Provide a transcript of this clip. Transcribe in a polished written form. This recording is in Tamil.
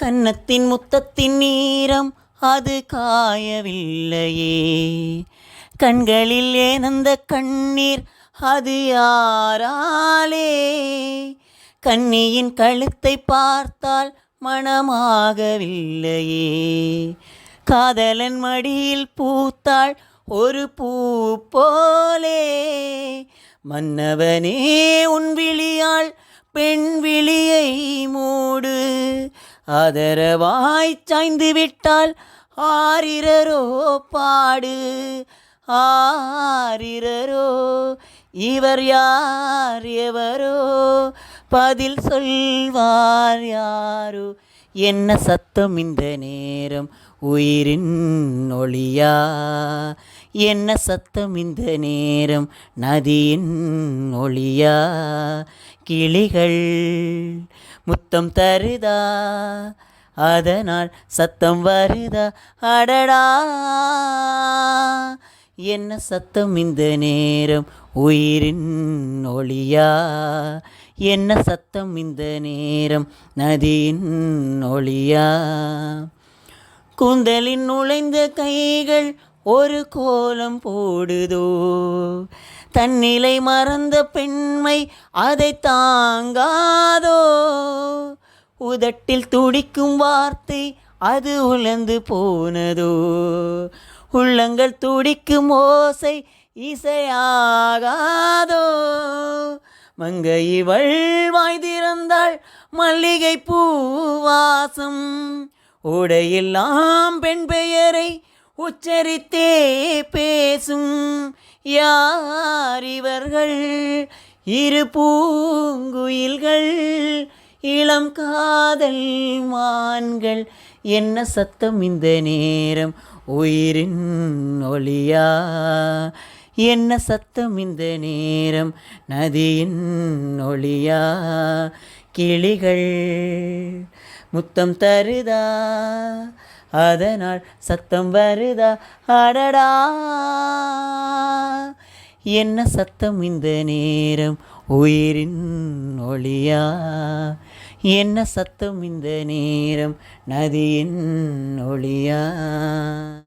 கன்னத்தின் முத்தத்தின் நீரம் அது காயவில்லையே. கண்களில் ஏனந்த கண்ணீர் அது யாராலே? கன்னியின் கழுத்தை பார்த்தால் மணமாகவில்லையே. காதலன் மடியில் பூத்தாள் ஒரு பூ போலே. மன்னவனே உன் விழியாள் பெண் விழியை மூடு. ஆதரவாய் சாய்ந்து விட்டால் ஆரிரரோ பாடு. ஆரிரரோ இவர் யார் எவரோ பதில் சொல்வார் யாரோ. என்ன சத்தம் இந்த நேரம் உயிரின் ஒளியா? என்ன சத்தம் இந்த நேரம் நதியின் ஒளியா? கிளிகள் முத்தம் தருதா அதனால் சத்தம் வருதா? அடடா என்ன சத்தம் இந்த நேரம் உயிரின் ஒளியா? என்ன சத்தம் இந்த நேரம் நதியின் ஒளியா? கூந்தலின் நுழைந்த கைகள் ஒரு கோலம் போடுதோ. தன்னிலை மறந்த பெண்மை அதை தாங்காதோ. உதட்டில் துடிக்கும் வார்த்தை அது உலர்ந்து போனதோ. உள்ளங்கள் துடிக்கும் ஓசை இசையாகாதோ. மங்கை இவள் வாய் திறந்தாள் மல்லிகை பூவாசம். உடையெல்லாம் பெண் பெயரை உச்சரித்தே பேசும். யார் இவர்கள்? இரு பூங்குயில்கள் இளம் காதல் மான்கள். என்ன சத்தம் இந்த நேரம் உயிரின் ஒளியா? என்ன சத்தம் இந்த நேரம் நதியின் ஒளியா? கிளிகள் முத்தம் தருதா அதனால் சத்தம் வருதா? அடடா என்ன சத்தம் இந்த நேரம் உயிரின் ஒளியா? என்ன சத்தம் இந்த நேரம் நதியின் ஒளியா?